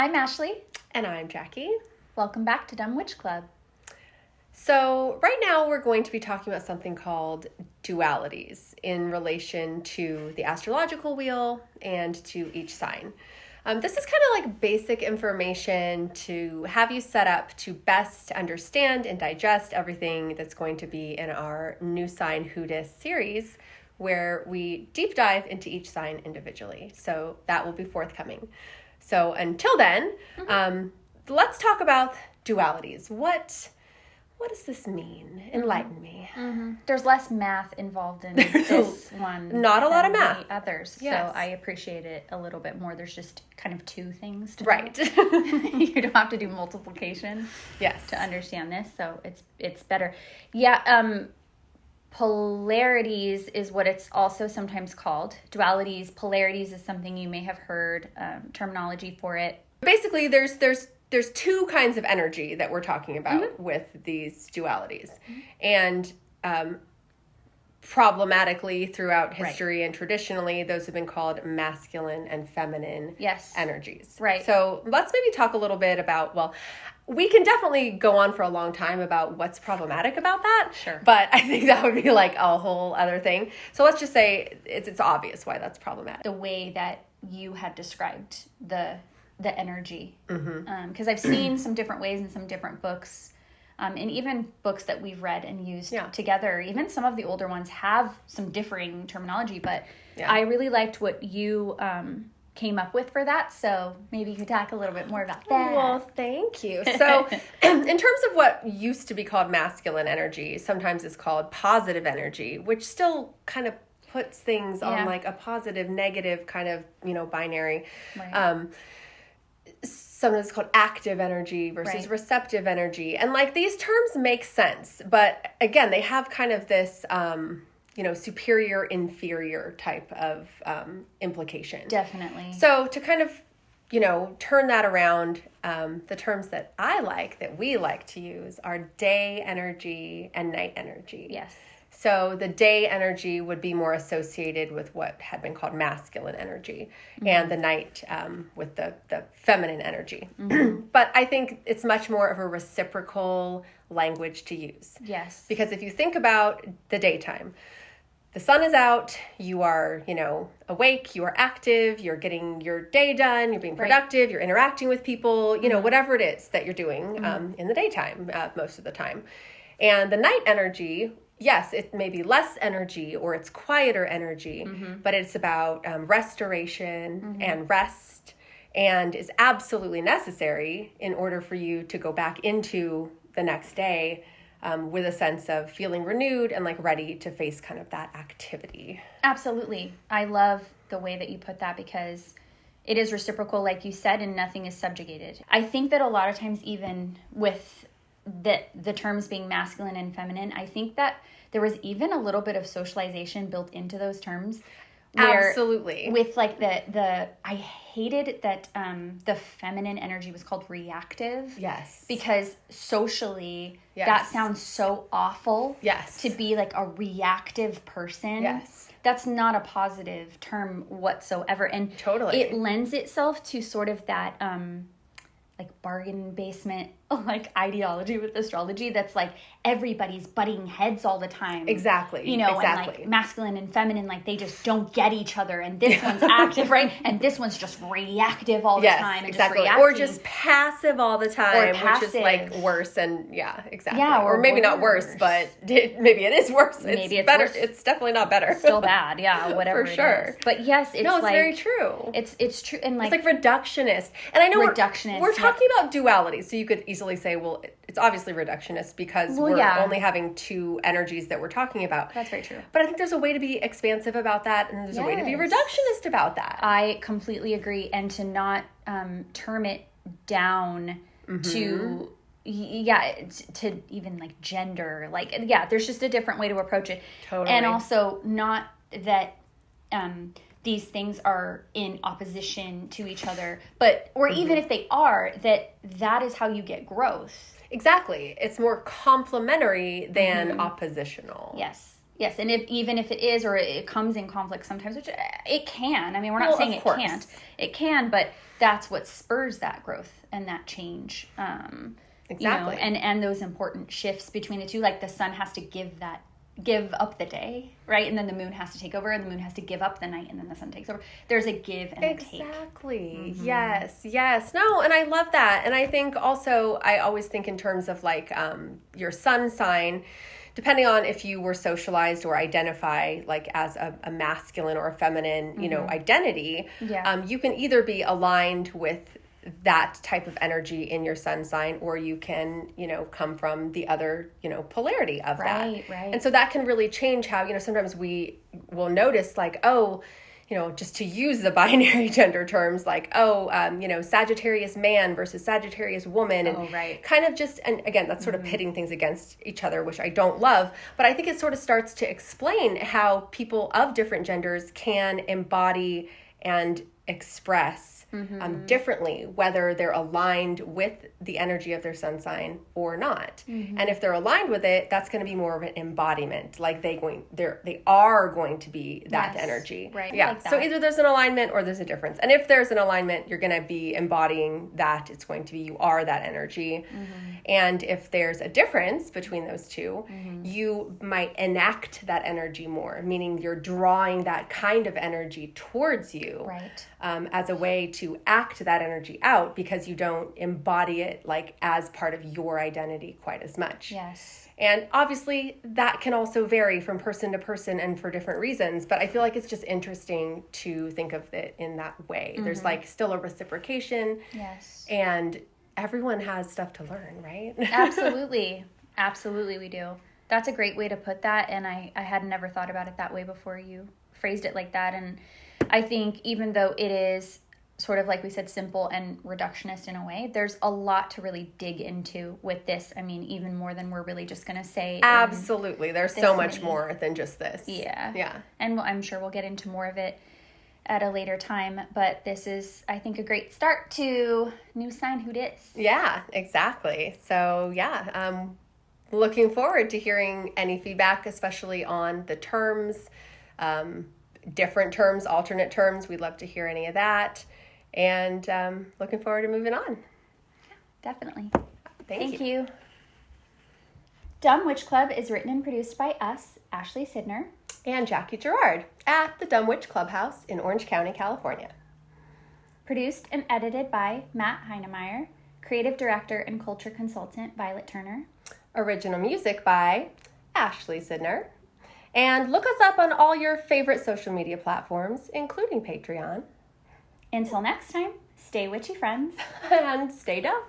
I'm Ashley. And I'm Jackie. Welcome back to Dumb Witch Club. So right now we're going to be talking about something called dualities in relation to the astrological wheel and to each sign. This is kind of like basic information to have you set up to best understand and digest everything that's going to be in our New Sign Who Dis series, where we deep dive into each sign individually. So that will be forthcoming. So until then, let's talk about dualities. What does this mean? Enlighten me. Mm-hmm. There's less math involved in this one. Not a lot of math. The others. Yes. So I appreciate it a little bit more. There's just kind of two things to Right. You don't have to do multiplication to understand this. So it's better. Yeah, polarities is what it's also sometimes called. Dualities, polarities is something you may have heard, terminology for it. Basically, there's two kinds of energy that we're talking about with these dualities. And problematically throughout history and traditionally, those have been called masculine and feminine energies. Right. So let's maybe talk a little bit about, we can definitely go on for a long time about what's problematic about that. Sure. But I think that would be like a whole other thing. So let's just say it's obvious why that's problematic. The way that you had described the energy. Because I've seen some different ways in some different books, and even books that we've read and used together. Even some of the older ones have some differing terminology, but I really liked what you came up with for that. So maybe you could talk a little bit more about that. Well, thank you. So in terms of what used to be called masculine energy, sometimes it's called positive energy, which still kind of puts things on like a positive, negative kind of, binary. Right. Sometimes it's called active energy versus receptive energy. And like these terms make sense. But again, they have kind of this, superior, inferior type of implication. Definitely. So to kind of, turn that around, the terms that we like to use are day energy and night energy. Yes. So the day energy would be more associated with what had been called masculine energy, and the night with the feminine energy. But I think it's much more of a reciprocal language to use. Yes. Because if you think about the daytime, the sun is out, you are, awake, you are active, you're getting your day done, you're being productive, you're interacting with people, whatever it is that you're doing in the daytime most of the time. And the night energy, yes, it may be less energy or it's quieter energy, but it's about restoration and rest, and is absolutely necessary in order for you to go back into the next day with a sense of feeling renewed and like ready to face kind of that activity. Absolutely. I love the way that you put that because it is reciprocal, like you said, and nothing is subjugated. I think that a lot of times, even with the terms being masculine and feminine, I think that there was even a little bit of socialization built into those terms. Absolutely. With like I hated that the feminine energy was called reactive. Yes. Because socially, that sounds so awful. Yes. To be like a reactive person. Yes. That's not a positive term whatsoever. And totally, it lends itself to sort of that like bargain basement like ideology with astrology that's like everybody's butting heads all the time. Exactly. And like masculine and feminine, like they just don't get each other, and this one's active, right? And this one's just reactive all the time. And exactly. Just or just passive all the time, which is like worse. And exactly. Yeah, or maybe not worse, but maybe it is worse. Maybe it's better. Worse. It's definitely not better. Still bad. Yeah, whatever. For sure. It is. But yes, it's it's like, very true. It's true. And like, it's like reductionist. And I know we're talking about duality, so you could easily say, well, it's obviously reductionist because we're only having two energies that we're talking about. That's very true. But I think there's a way to be expansive about that, and there's a way to be reductionist about that. I completely agree. And to not term it down to even like gender, there's just a different way to approach it. Totally. And also not that these things are in opposition to each other, or even if they are, that is how you get growth. Exactly. It's more complementary than oppositional. Yes. Yes, and even if it is, or it comes in conflict sometimes, which it can. I mean, we're not saying it can't. It can, but that's what spurs that growth and that change. Exactly. And those important shifts between the two, like the sun has to give up the day, right? And then the moon has to take over, and the moon has to give up the night, and then the sun takes over. There's a give and a take. Exactly. Yes. No, and I love that. And I think also, I always think in terms of like your sun sign, depending on if you were socialized or identify like as a masculine or a feminine, identity, you can either be aligned with that type of energy in your sun sign, or you can, come from the other, polarity of that. Right. And so that can really change how, sometimes we will notice like, just to use the binary gender terms, like, Sagittarius man versus Sagittarius woman. And kind of just, and again, that's sort of pitting things against each other, which I don't love. But I think it sort of starts to explain how people of different genders can embody and express differently, whether they're aligned with the energy of their sun sign or not. And if they're aligned with it, that's going to be more of an embodiment, like they are going to be that energy. Right. Yeah. Like so either there's an alignment or there's a difference. And if there's an alignment, you're going to be embodying that. It's going to be, you are that energy. And if there's a difference between those two, you might enact that energy more, meaning you're drawing that kind of energy towards you. Right. As a way to act that energy out, because you don't embody it like as part of your identity quite as much. Yes. And obviously that can also vary from person to person and for different reasons, but I feel like it's just interesting to think of it in that way. There's like still a reciprocation. Yes. And everyone has stuff to learn, right? Absolutely we do. That's a great way to put that, and I had never thought about it that way before you phrased it like that. And I think even though it is sort of, like we said, simple and reductionist in a way, there's a lot to really dig into with this. I mean, even more than we're really just going to say. Absolutely. There's so much more than just this. Yeah. And I'm sure we'll get into more of it at a later time, but this is, I think, a great start to new sign who dis. Yeah, exactly. So looking forward to hearing any feedback, especially on the terms, different terms, alternate terms. We'd love to hear any of that. And looking forward to moving on. Yeah, definitely. Thank you. Dumb Witch Club is written and produced by us, Ashley Sidner and Jackie Gerard, at the Dumb Witch Clubhouse in Orange County, California. Produced and edited by Matt Heinemeyer, creative director and culture consultant Violet Turner. Original music by Ashley Sidner. And look us up on all your favorite social media platforms, including Patreon. Until next time, stay witchy, friends. And stay dumb.